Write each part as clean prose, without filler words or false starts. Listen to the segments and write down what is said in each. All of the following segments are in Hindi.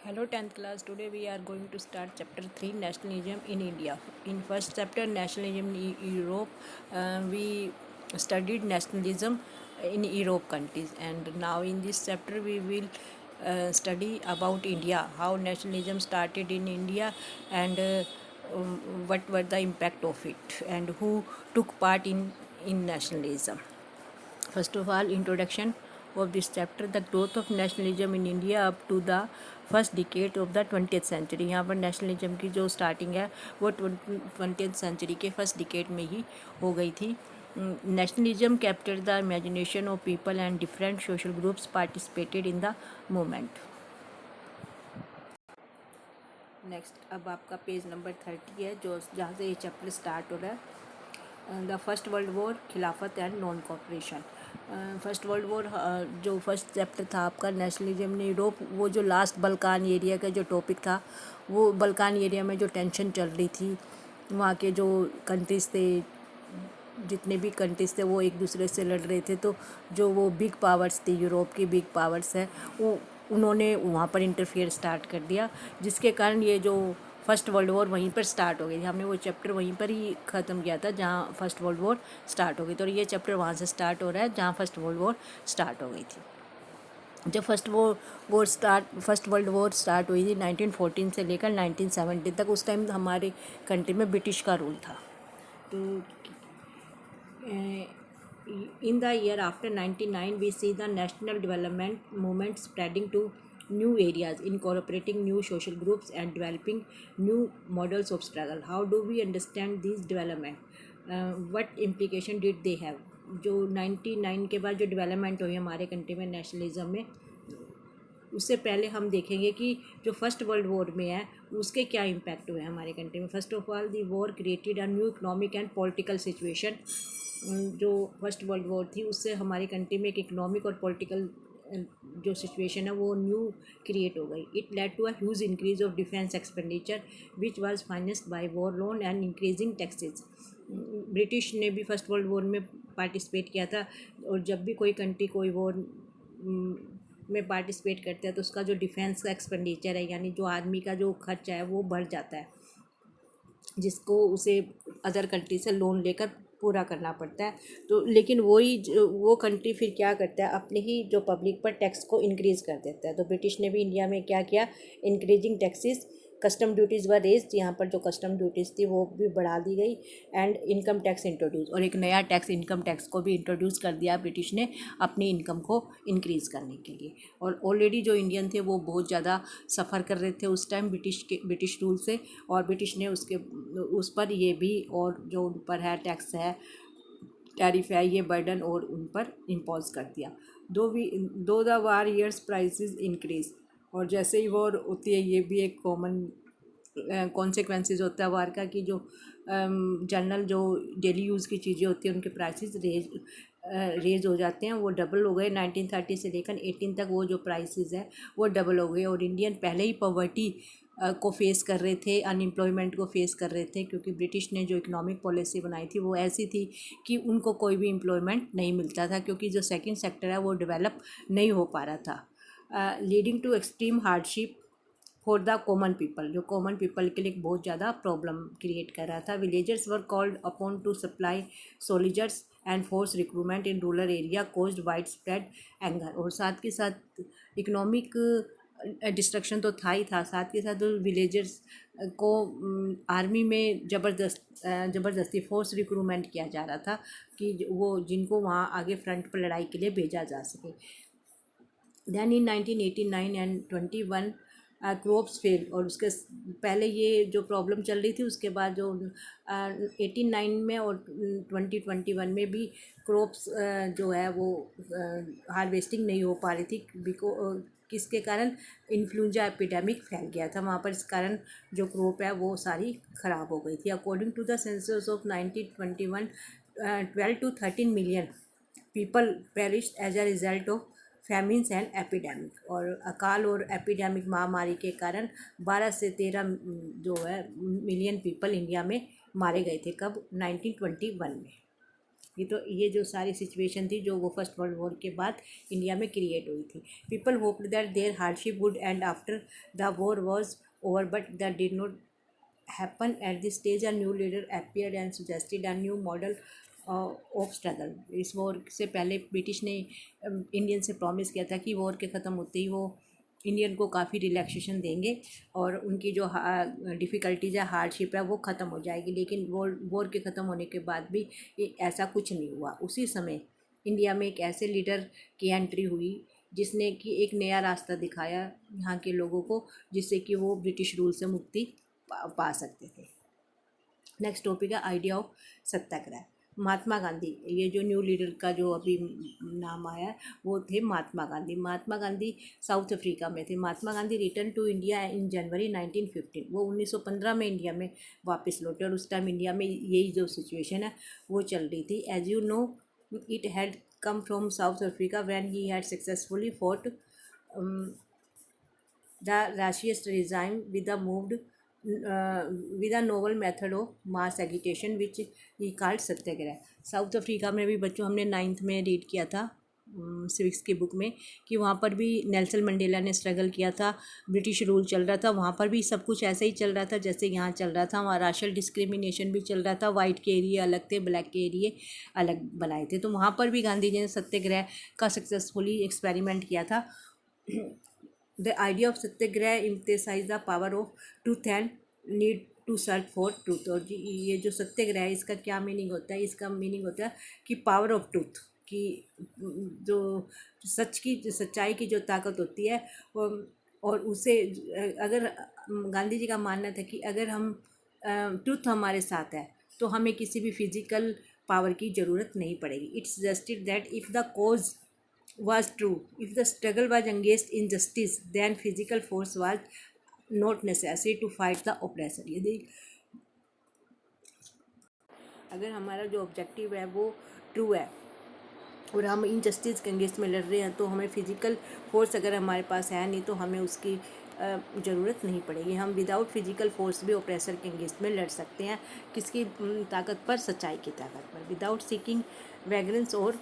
Hello 10th class. Today we are going to start chapter 3 Nationalism in India. In first chapter Nationalism in Europe, we studied nationalism in Europe countries, and now in this chapter we will study about India, how nationalism started in India, and what were the impact of it, and who took part in nationalism. First of all, introduction of this chapter, the growth of nationalism in India up to the first decade of the 20th century. यहाँ पर नेशनलिज्म की जो स्टार्टिंग है वो 20th सेंचुरी के फर्स्ट डिकेड में ही हो गई थी। Nationalism captured the imagination of people and different social groups participated in the movement. Next अब आपका पेज नंबर 30 है, जो जहाँ से ये चैप्टर स्टार्ट हो रहा है। द फर्स्ट वर्ल्ड वॉर, खिलाफत and non cooperation. First world war, जो फर्स्ट चैप्टर था आपका नेशनलिज्म इन यूरोप, वो जो लास्ट बल्कान एरिया का जो टॉपिक था, वो बल्कान एरिया में जो टेंशन चल रही थी, वहाँ के जो कंट्रीज़ थे, जितने भी कंट्रीज़ थे वो एक दूसरे से लड़ रहे थे। तो जो वो बिग पावर्स थी, यूरोप की बिग पावर्स है, वो उन्होंने वहाँ पर इंटरफेयर स्टार्ट कर दिया, जिसके कारण ये जो फर्स्ट वर्ल्ड वॉर वहीं पर स्टार्ट हो गई थी। हमने वो चैप्टर वहीं पर ही ख़त्म किया था जहाँ फर्स्ट वर्ल्ड वॉर स्टार्ट हो गई। तो ये चैप्टर वहाँ से स्टार्ट हो रहा है जहाँ फर्स्ट वर्ल्ड वॉर स्टार्ट हो गई थी। जब फर्स्ट वर्ल्ड वॉर स्टार्ट हुई थी 1914 से लेकर 1970 तक, उस टाइम हमारे कंट्री में ब्रिटिश का रूल था। तो in the year after 99 we see the national development movement spreading to new areas, incorporating new social groups and developing new models of struggle. How do we understand these development? What implication did they have? जो 99 के बाद जो डेवलपमेंट हुई हमारे कंट्री में नेशनलिज्म में, उससे पहले हम देखेंगे कि जो फर्स्ट वर्ल्ड वॉर में है उसके क्या इम्पैक्ट हुए हमारे कंट्री में। First of all, the war created a new economic and political situation. जो फर्स्ट वर्ल्ड वॉर थी उससे हमारी कंट्री में एक इकोनॉमिक और पॉलिटिकल जो सिचुएशन है वो न्यू क्रिएट हो गई। It led to a huge increase of defence expenditure which was financed by war loan and increasing taxes. British ने भी फर्स्ट वर्ल्ड वॉर में पार्टिसिपेट किया था, और जब भी कोई कंट्री कोई वॉर में पार्टिसिपेट करता है तो उसका जो डिफेंस का एक्सपेंडिचर है, यानी जो आदमी का जो खर्चा है वो बढ़ जाता है, जिसको उसे अदर कंट्री से लोन लेकर पूरा करना पड़ता है। तो लेकिन वो कंट्री फिर क्या करता है, अपने ही जो पब्लिक पर टैक्स को इंक्रीज़ कर देता है। तो ब्रिटिश ने भी इंडिया में क्या किया, इंक्रीजिंग टैक्सेस, कस्टम ड्यूटीज़ वर रेज्ड, यहाँ पर जो कस्टम ड्यूटीज़ थी वो भी बढ़ा दी गई, एंड इनकम टैक्स इंट्रोड्यूस, और एक नया टैक्स इनकम टैक्स को भी इंट्रोड्यूस कर दिया ब्रिटिश ने अपनी इनकम को इंक्रीज़ करने के लिए। और ऑलरेडी जो इंडियन थे वो बहुत ज़्यादा सफ़र कर रहे थे उस टाइम ब्रिटिश रूल से, और ब्रिटिश ने उस पर ये भी, और जो उन पर है टैक्स है, टैरिफ है, ये बर्डन और उन पर इम्पोज कर दिया। दो the war years prices increase, और जैसे ही वॉर होती है ये भी एक कॉमन कॉन्सिक्वेंसेस होता है वार का, कि जो जनरल जो डेली यूज़ की चीज़ें होती हैं उनके प्राइसेस रेज हो जाते हैं। वो डबल हो गए 1930 से लेकर 18 तक, वो जो प्राइसेस है वो डबल हो गए। और इंडियन पहले ही पॉवर्टी को फेस कर रहे थे, अनएम्प्लॉयमेंट को फेस कर रहे थे, क्योंकि ब्रिटिश ने जो इकोनॉमिक पॉलिसी बनाई थी वो ऐसी थी कि उनको कोई भी एम्प्लॉयमेंट नहीं मिलता था, क्योंकि जो सेकंड सेक्टर है वो डेवलप नहीं हो पा रहा था, leading to extreme hardship for the common people. जो कॉमन पीपल के लिए बहुत ज़्यादा प्रॉब्लम क्रिएट कर रहा था। Villagers were called upon to supply soldiers and force recruitment in rural area caused wide spread anger. और साथ के साथ इकोनॉमिक डिस्ट्रक्शन तो था ही था, साथ के साथ विलेजर्स को आर्मी में ज़बरदस्ती फोर्स रिक्रूटमेंट किया जा रहा था, कि वो जिनको वहाँ आगे फ्रंट पर लड़ाई के लिए भेजा जा सके। Then in 1989 and 21 crops fail, और उसके पहले ये जो प्रॉब्लम चल रही थी, उसके बाद जो 89 में और 2021 में भी क्रॉप्स जो है वो हार्वेस्टिंग नहीं हो पा रही थी, किसके कारण, इन्फ्लुएंजा एपिडेमिक फैल गया था वहाँ पर। इस कारण जो क्रॉप है वो सारी ख़राब हो गई थी। According to the census of 1921, 12 to 13 million people perished as a result of famines and epidemic. और अकाल और एपिडेमिक महामारी के कारण 12 से 13 जो है मिलियन पीपल इंडिया में मारे गए थे। कब, 1921 में। ये जो सारी सिचुएशन थी जो वो फर्स्ट वर्ल्ड वॉर के बाद इंडिया में क्रिएट हुई थी. People hoped that their hardship would end after the war was over, but that did not happen. At this stage a new leader appeared and suggested a new model of struggle. इस वॉर से पहले ब्रिटिश ने इंडियन से प्रॉमिस किया था कि वॉर के ख़त्म होते ही वो इंडियन को काफ़ी रिलैक्सेशन देंगे और उनकी जो डिफ़िकल्टीज है, हार्डशिप है, वो ख़त्म हो जाएगी. लेकिन वॉर के ख़त्म होने के बाद भी ऐसा कुछ नहीं हुआ. उसी समय इंडिया में एक ऐसे लीडर की एंट्री हुई जिसने कि एक नया रास्ता दिखाया यहाँ के लोगों को, जिससे कि वो ब्रिटिश रूल से मुक्ति पा सकते थे. नेक्स्ट टॉपिक है आइडिया ऑफ सत्याग्रह. महात्मा गांधी, ये जो न्यू लीडर का जो अभी नाम आया वो थे महात्मा गांधी. महात्मा गांधी साउथ अफ्रीका में थे. Mahatma Gandhi return to India in January 1915. वो 1915 में इंडिया में वापस लौटे और उस टाइम इंडिया में यही जो सिचुएशन है वो चल रही थी. As you know it had come from South Africa when he had successfully fought the racist regime with a novel method of mass agitation which he called Satyagraha. South Africa में भी बच्चों हमने 9th में रीड किया था सिविक्स की बुक में कि वहाँ पर भी नेल्सन मंडेला ने स्ट्रगल किया था, ब्रिटिश रूल चल रहा था, वहाँ पर भी सब कुछ ऐसे ही चल रहा था जैसे यहाँ चल रहा था. वहाँ राशियल डिस्क्रिमिनेशन भी चल रहा था, वाइट के एरिए अलग थे, ब्लैक के एरिए अलग बनाए थे. तो वहाँ पर भी गांधी जी ने सत्याग्रह का सक्सेसफुली एक्सपेरिमेंट किया था. The idea of satyagraha emphasized the power of truth and need to search for truth. और ये जो सत्याग्रह है इसका क्या मीनिंग होता है? इसका मीनिंग होता है कि पावर ऑफ ट्रूथ, कि जो सच्चाई की जो ताकत होती है और उसे अगर गांधी जी का मानना था कि अगर हम ट्रूथ हमारे साथ है तो हमें किसी भी फिजिकल पावर की ज़रूरत नहीं पड़ेगी. It's suggested that if the cause was true, if the struggle was against injustice, then physical force was not necessary to fight the oppressor. यदि अगर हमारा जो ऑब्जेक्टिव है वो ट्रू है और हम इनजस्टिस के अगेंस्ट में लड़ रहे हैं तो हमें फिजिकल फोर्स अगर हमारे पास है नहीं तो हमें उसकी ज़रूरत नहीं पड़ेगी. हम विदाउट फिजिकल फोर्स भी ऑप्रेसर के अगेंस्ट में लड़ सकते हैं. किसकी ताकत पर? सच्चाई की ताकत पर. विदाउट सीकिंग वेगरेंस और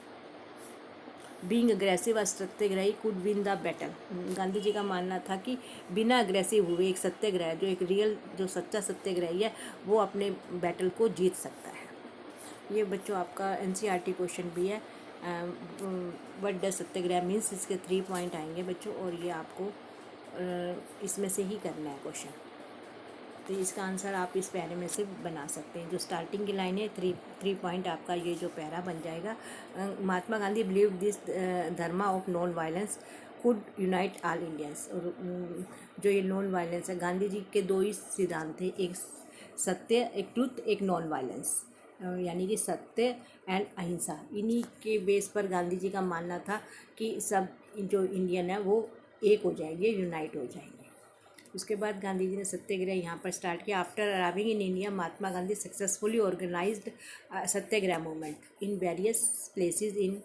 being aggressive a satyagrahi could win the battle. Gandhi ji का मानना था कि बिना अग्रेसिव हुए एक सत्याग्रह, जो एक रियल जो सच्चा सत्याग्रही है, वो अपने बैटल को जीत सकता है. ये बच्चों आपका NCERT क्वेश्चन भी है. व्हाट डज सत्याग्रह मीन्स, इसके 3 पॉइंट आएंगे बच्चों और ये आपको इसमें से ही करना है क्वेश्चन. तो इसका आंसर आप इस पैरे में से बना सकते हैं. जो स्टार्टिंग की लाइन है 3 पॉइंट आपका ये जो पैरा बन जाएगा. Mahatma Gandhi believe this dharma of non violence could unite all Indians. और जो ये नॉन वायलेंस है, गांधी जी के 2 ही सिद्धांत थे, एक सत्य, एक ट्रुथ, एक नॉन वायलेंस, यानी कि सत्य एंड अहिंसा. इन्हीं के बेस पर गांधी जी का मानना था कि सब जो इंडियन है वो एक हो जाएंगे, यूनाइट हो जाएंगे. उसके बाद गांधी जी ने सत्याग्रह यहाँ पर स्टार्ट किया. After arriving in India, Mahatma Gandhi successfully organised satyagraha movement in various places in.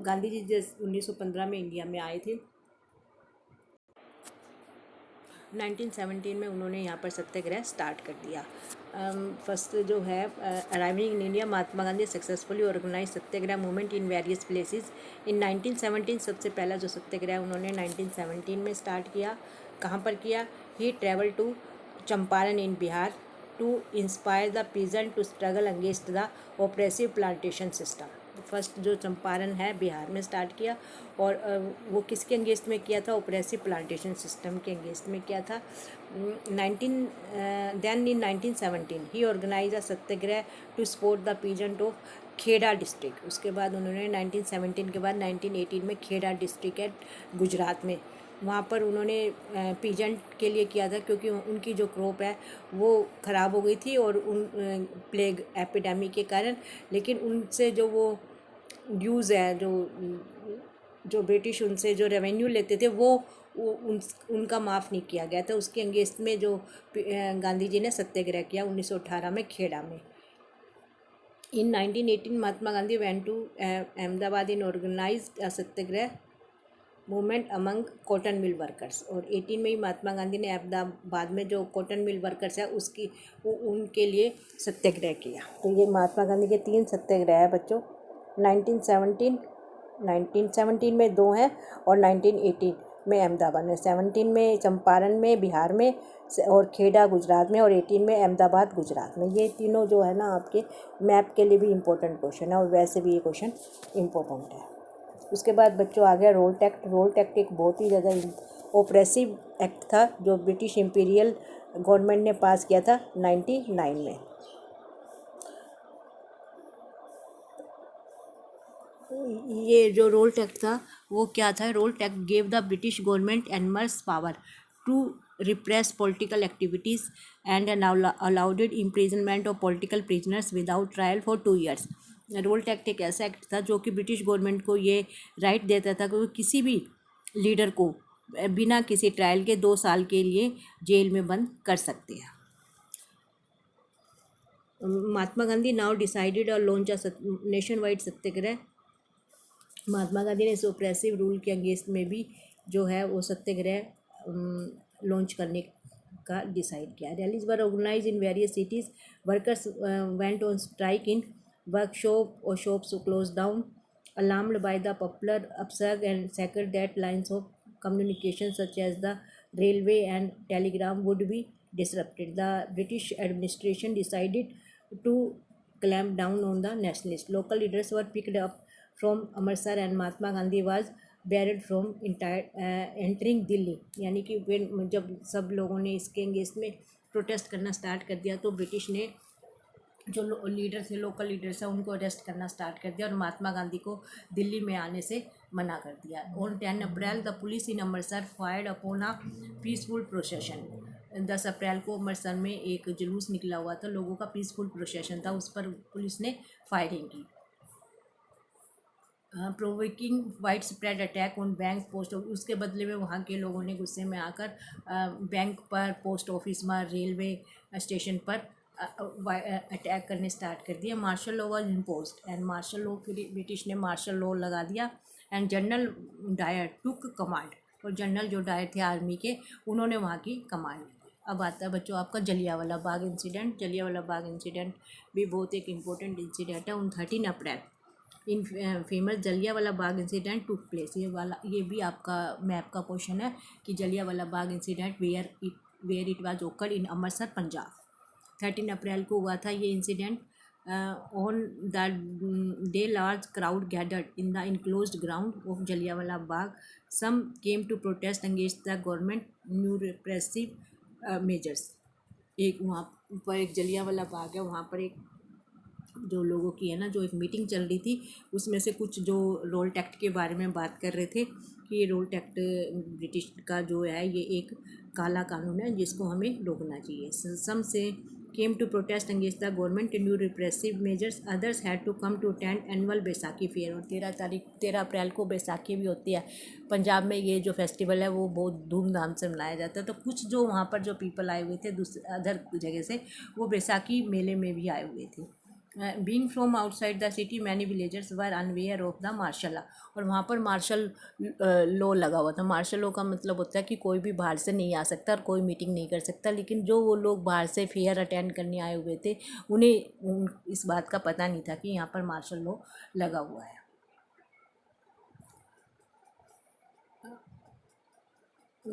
Gandhi ji जब 1915 में इंडिया में आए थे, 1917 में उन्होंने यहाँ पर सत्याग्रह स्टार्ट कर दिया. फर्स्ट जो है arriving in India, Mahatma Gandhi successfully organise satyagraha movement in various places in 1917. सबसे पहला जो सत्याग्रह उन्होंने 1917 में स्टार्ट किया. कहाँ पर किया? He travel to Champaran in Bihar to inspire the peasant to struggle against the oppressive plantation system. First जो चंपारण है बिहार में स्टार्ट किया और वो किसके अगेंस्ट में किया था? ऑपरेसिव प्लांटेशन सिस्टम के अगेंस्ट में किया था. देन इन 1917 ही organise a satyagraha to support the peasant of Kheda district. उसके बाद उन्होंने 1917 के बाद 1918 में खेड़ा डिस्ट्रिक्ट है गुजरात में, वहाँ पर उन्होंने पीजेंट के लिए किया था क्योंकि उनकी जो क्रॉप है वो ख़राब हो गई थी और उन प्लेग एपिडेमिक के कारण. लेकिन उनसे जो वो ड्यूज़ है, जो ब्रिटिश उनसे जो रेवेन्यू लेते थे वो उनका माफ़ नहीं किया गया था. उसके अगेंस्ट में जो गांधी जी ने सत्याग्रह किया 1918 में खेड़ा में. In 1918 Mahatma Gandhi went to Ahmedabad in organised a satyagraha movement among cotton mill workers. और 18 में ही महात्मा गांधी ने अहमदाबाद में जो कॉटन मिल वर्कर्स है उसकी उनके लिए सत्याग्रह किया। तो ये महात्मा गांधी के 3 सत्याग्रह है बच्चों। 1917 में 2 हैं और 1918 में अहमदाबाद में। 17 में चंपारण में बिहार में और खेड़ा गुजरात में, और 18 में अहमदाबाद गुजरात में। ये तीनों जो है ना आपके मैप के लिए भी इम्पोर्टेंट क्वेश्चन है और वैसे भी ये क्वेश्चन इम्पोर्टेंट है। उसके बाद बच्चों आ गया रोल्ट एक्ट। रोल्ट एक्ट एक बहुत ही ज़्यादा ओप्रेसिव एक्ट था जो ब्रिटिश इम्पीरियल गवर्नमेंट ने पास किया था 99 में। ये जो रोल्ट एक्ट था वो क्या था? Rowlatt act gave the British government enormous power to repress political activities and allowed imprisonment of political prisoners without trial for 2 years. Rowlatt act एक ऐसा एक्ट था जो कि ब्रिटिश गवर्नमेंट को ये राइट देता था कि वो किसी भी लीडर को बिना किसी ट्रायल के 2 साल के लिए जेल में बंद कर सकते हैं। महात्मा गांधी नाउ डिसाइडेड और लॉन्च अ नेशन वाइड सत्याग्रह। महात्मा गांधी ने इस ओप्रेसिव रूल के अगेंस्ट में भी जो है वो सत्याग्रह लॉन्च करने का डिसाइड किया। Rallies were organise in various cities. Workers went on strike in workshop और shops close down alarmed by the popular upsurge and second that lines of communication such as the railway and telegram would be disrupted. The British administration decided to clamp down on the nationalists. Local leaders were picked up from Amritsar and Mahatma Gandhi was barred from entering Delhi। यानी कि जब सब लोगों ने इसके अगेंस्ट में प्रोटेस्ट करना स्टार्ट कर दिया तो ब्रिटिश ने जो लीडर थे, लोकल लीडर्स हैं, उनको अरेस्ट करना स्टार्ट कर दिया और महात्मा गांधी को दिल्ली में आने से मना कर दिया। On 10 April the police in Amritsar fired upon a peaceful procession. 10 April को अमृतसर में एक जुलूस निकला हुआ था, लोगों का पीसफुल प्रोसेशन था, उस पर पुलिस ने फायरिंग की। Provoking wide spread attack on bank post office. उसके बदले में वहाँ के लोगों ने गुस्से में आकर बैंक पर, पोस्ट ऑफिस में, रेलवे स्टेशन पर अटैक करने स्टार्ट कर दिया। Martial law was imposed and martial law के लिए ब्रिटिश ने मार्शल लॉ लगा दिया and general Dyer took command. और जनरल जो डायर थे आर्मी के, उन्होंने वहाँ की कमांड ली। अब आता है बच्चों आपका जलियांवाला बाग इंसिडेंट। जलियांवाला बाग इंसिडेंट भी बहुत एक इम्पोर्टेंट इंसिडेंट है। उन 13 अप्रैल इन famous Jallianwala Bagh incident took place. ये भी आपका मैप का क्वेश्चन है कि Jallianwala Bagh incident where it was ओकर इन अमृतसर पंजाब। 13 अप्रैल को हुआ था ये incident. On the day large crowd gathered in the enclosed ground of Jallianwala Bagh. Some came to protest against the government new repressive measures. एक वहाँ पर एक जलियांवाला बाग है, वहाँ पर एक जो लोगों की है ना जो एक मीटिंग चल रही थी, उसमें से कुछ जो रोल्ट एक्ट के बारे में बात कर रहे थे कि ये रोल्ट एक्ट ब्रिटिश का जो है ये एक काला कानून है जिसको हमें रोकना चाहिए। सम से came to protest against the government new repressive measures. Others had to come to attend annual Baisakhi fair. और 13 अप्रैल को बैसाखी भी होती है पंजाब में। ये जो फेस्टिवल है वो बहुत धूमधाम से मनाया जाता है। तो कुछ जो वहाँ पर जो पीपल आए हुए थे दूसरे अदर जगह से, वो बैसाखी मेले में भी आए हुए थे। Being from outside the city many villagers were unaware of the martial law. और वहाँ पर मार्शल लॉ लगा हुआ था। मार्शल लॉ का मतलब होता है कि कोई भी बाहर से नहीं आ सकता और कोई मीटिंग नहीं कर सकता। लेकिन जो वो लोग बाहर से फेयर अटेंड करने आए हुए थे उन्हें इस बात का पता नहीं था कि यहाँ पर मार्शल लॉ लगा हुआ है।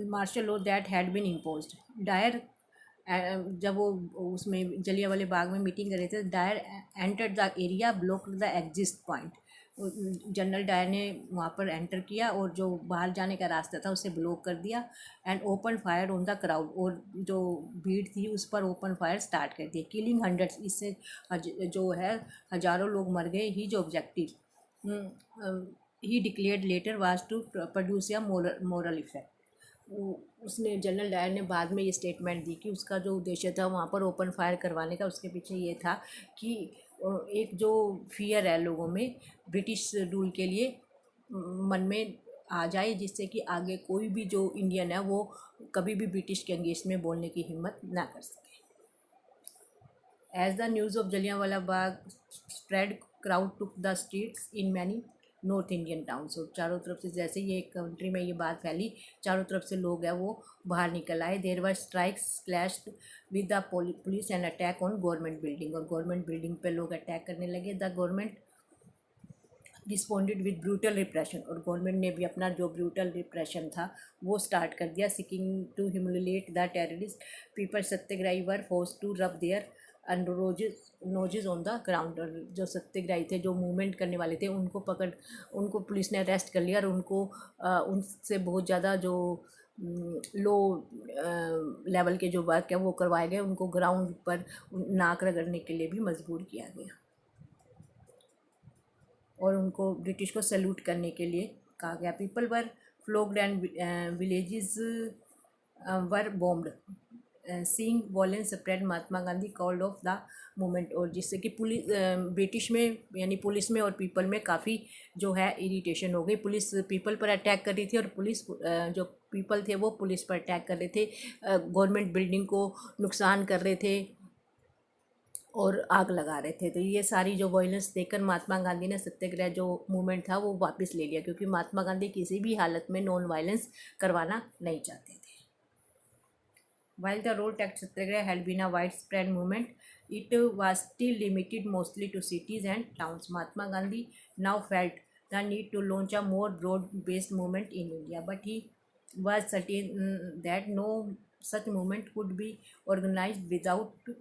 Martial law that had been imposed. Dyer जब वो उसमें जलियांवाले बाग में मीटिंग कर रहे थे, Dyer entered the area block the exit point. General Dyer ने वहाँ पर एंटर किया और जो बाहर जाने का रास्ता था उसे ब्लॉक कर दिया and open fire on the crowd. और जो भीड़ थी उस पर ओपन फायर स्टार्ट कर दिया। किलिंग हंड्रेड्स, इससे जो है हज़ारों लोग मर गए। ही जो ऑब्जेक्टिव ही declared later was to produce a moral effect. उसने जनरल डायर ने बाद में ये स्टेटमेंट दी कि उसका जो उद्देश्य था वहाँ पर ओपन फायर करवाने का, उसके पीछे ये था कि एक जो फियर है लोगों में ब्रिटिश रूल के लिए मन में आ जाए, जिससे कि आगे कोई भी जो इंडियन है वो कभी भी ब्रिटिश के अगेंस्ट में बोलने की हिम्मत ना कर सके। As the news of Jallianwala Bagh spread, crowd took the streets in many north Indian towns. और चारों तरफ से जैसे ये कंट्री में ये बात फैली, चारों तरफ से लोग हैं वो बाहर निकल आए। There were strikes clashed with the police and attack on government building, और गवर्नमेंट बिल्डिंग पे लोग अटैक करने लगे। The government responded with brutal repression, और गवर्नमेंट ने भी अपना जो ब्रूटल रिप्रेशन था वो स्टार्ट कर दिया। Seeking to humiliate the terrorist people, satyagrahi were force to rub their and noses on the ground. और जो सत्याग्रही थे, जो मूवमेंट करने वाले थे, उनको पुलिस ने अरेस्ट कर लिया और उनको उनसे बहुत ज़्यादा जो लो लेवल के जो वर्क है वो करवाए गए। उनको ग्राउंड पर नाक रगड़ने के लिए भी मजबूर किया गया और उनको ब्रिटिश को सैल्यूट करने के लिए कहा गया। People were flogged and villages were bombed, seeing violence spread, Mahatma Gandhi called off the movement. और जिससे कि पुलिस ब्रिटिश में यानी पुलिस में और पीपल में काफ़ी जो है इरिटेशन हो गई। पुलिस पीपल पर अटैक कर रही थी और पुलिस जो पीपल थे वो पुलिस पर अटैक कर रहे थे, गवर्नमेंट बिल्डिंग को नुकसान कर रहे थे और आग लगा रहे थे। तो ये सारी जो वायलेंस देखकर महात्मा गांधी ने सत्याग्रह जो मूवमेंट था वो वापस ले लिया, क्योंकि महात्मा गांधी किसी भी हालत में नॉन वायलेंस करवाना नहीं चाहते थे। While the road tax satyagraha had been a widespread movement, it was still limited mostly to cities and towns. Mahatma Gandhi now felt the need to launch a more broad-based movement in India, but he was certain that no such movement could be organized without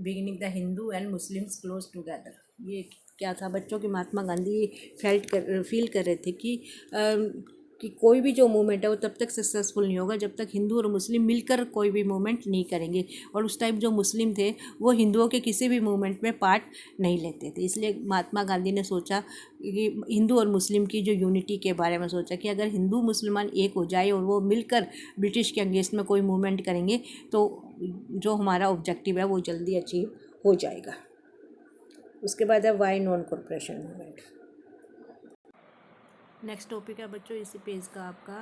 beginning the Hindu and Muslims close together. ये क्या था बच्चों कि महात्मा गांधी फील कर रहे थे कि कोई भी जो मूवमेंट है वो तब तक सक्सेसफुल नहीं होगा जब तक हिंदू और मुस्लिम मिलकर कोई भी मूवमेंट नहीं करेंगे। और उस टाइम जो मुस्लिम थे वो हिंदुओं के किसी भी मूवमेंट में पार्ट नहीं लेते थे। इसलिए महात्मा गांधी ने सोचा कि हिंदू और मुस्लिम की जो यूनिटी के बारे में सोचा कि अगर हिंदू मुसलमान एक हो जाए और वो मिलकर ब्रिटिश के अगेंस्ट में कोई मूवमेंट करेंगे तो जो हमारा ऑब्जेक्टिव है वो जल्दी अचीव हो जाएगा। उसके बाद है why non corporation movement. Next topic है बच्चों इसी पेज का आपका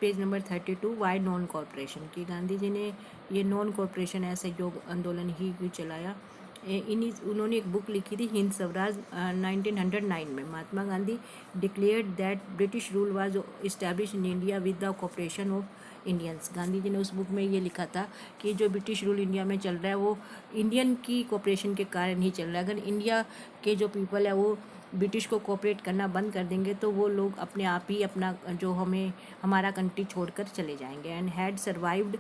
page number 32, why non corporation. कि गांधी जी ने ये नॉन कॉरपोरेशन है सहयोग आंदोलन ही चलाया। उन्होंने एक बुक लिखी थी हिंद स्वराज 1909 में। Mahatma Gandhi declared that British rule was establish in India with the cooperation of Indians. Gandhi ji ने उस बुक में ये लिखा था कि जो ब्रिटिश रूल इंडिया में चल रहा है वो इंडियन की कॉपरेशन के कारण ही चल रहा है। अगर इंडिया के जो पीपल है वो ब्रिटिश को कोऑपरेट करना बंद कर देंगे तो वो लोग अपने आप ही अपना जो हमारा कंट्री छोड़कर चले जाएंगे। And had survived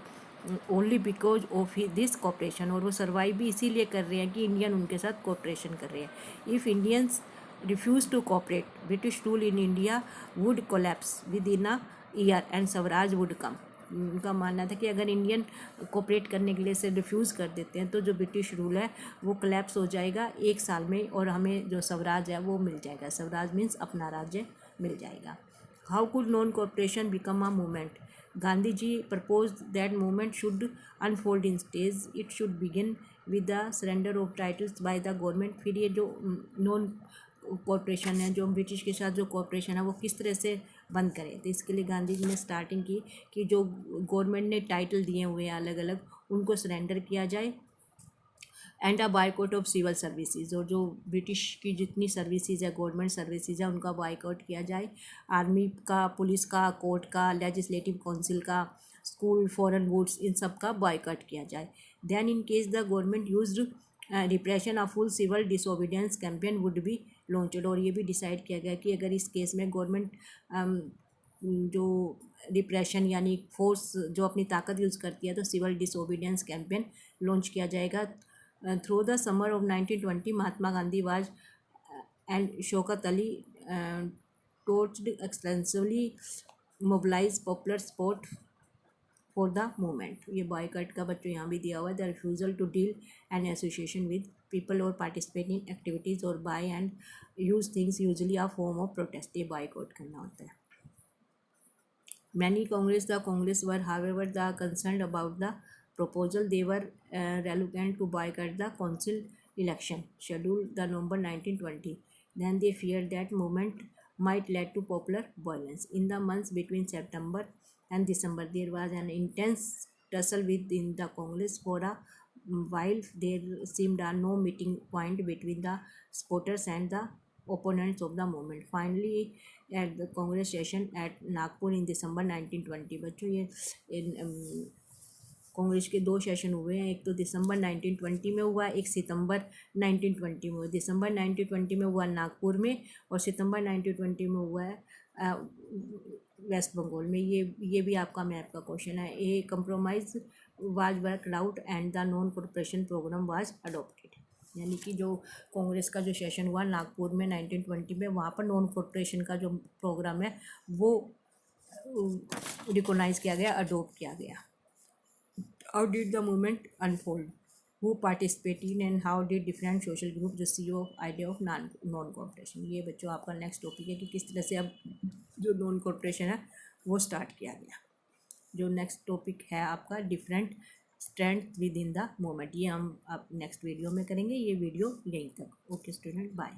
only because of this cooperation, और वो सर्वाइव भी इसीलिए कर रहे हैं कि इंडियन उनके साथ कॉपरेशन कर रहे हैं। If Indians refuse to cooperate British rule in India would collapse within a year and swaraj would come. उनका मानना था कि अगर इंडियन कोऑपरेट करने के लिए से रिफ्यूज़ कर देते हैं तो जो ब्रिटिश रूल है वो कोलैप्स हो जाएगा एक साल में और हमें जो स्वराज है वो मिल जाएगा। स्वराज मीन्स अपना राज्य मिल जाएगा। How could non cooperation become a movement? Gandhi ji propose that movement should unfold in stage, it should begin with the surrender of titles by the government. फिर ये जो नॉन कॉपरेशन है, जो ब्रिटिश के साथ जो कॉपरेशन है वो किस तरह से बंद करें, तो इसके लिए गांधी जी ने स्टार्टिंग की कि जो गवर्नमेंट ने टाइटल दिए हुए हैं अलग अलग उनको सरेंडर किया जाए। And a boycott of civil services, और जो ब्रिटिश की जितनी सर्विसेज है गवर्नमेंट सर्विसेज है उनका बायकॉट किया जाए। आर्मी का, पुलिस का, कोर्ट का, लेजिस्लेटिव काउंसिल का, स्कूल, फॉरेन गुड्स, इन सब का बायकॉट किया जाए। Then in case the government used repression of full civil disobedience campaign would be launched. और ये भी डिसाइड किया गया कि अगर इस केस में गवर्नमेंट जो रिप्रेशन यानी फोर्स जो अपनी ताकत यूज़ करती है तो सिविल डिसोबीडियंस कैंपेन लॉन्च किया जाएगा। Through the summer of 1920 Mahatma Gandhi was and Shaukat Ali toured extensively mobilise popular support for the movement. ये बॉयकॉट का बच्चों यहाँ भी दिया हुआ है। The refusal to deal and association with people or participate in activities or buy and use things usually a form of protest. ये बॉयकॉट करना होता है। Many Congress were, however, concerned about the proposal. They were reluctant to boycott the council election scheduled the November 1920. Then they feared that movement might lead to popular violence. In the months between September and December, there was an intense tussle within the Congress. For a while, there seemed no meeting point between the supporters and the opponents of the movement. Finally, at the Congress session at Nagpur in December 1920, बच्चों ये कांग्रेस के दो सेशन हुए हैं, एक तो दिसंबर 1920 में हुआ, एक सितंबर 1920 में हुआ। दिसंबर 1920 में हुआ नागपुर में और सितंबर 1920 में हुआ है वेस्ट बंगाल में। ये भी आपका मैप का क्वेश्चन है। A compromise was worked out and the non corporation programme was adopted, यानी कि जो कांग्रेस का जो सेशन हुआ नागपुर में 1920 में, वहाँ पर नॉन कॉर्पोरेशन का जो प्रोग्राम है वो रिकोगनाइज किया गया, अडोप्ट किया गया। How did the movement unfold? Who participated and how did different social groups receive of idea of non cooperation? ये बच्चों आपका नेक्स्ट टॉपिक है कि किस तरह से अब जो नॉन कॉर्पोरेशन है वो स्टार्ट किया गया। जो नेक्स्ट टॉपिक है आपका different strength with in the movement, ये हम अब नेक्स्ट वीडियो में करेंगे। ये वीडियो यहीं तक। Okay student, bye.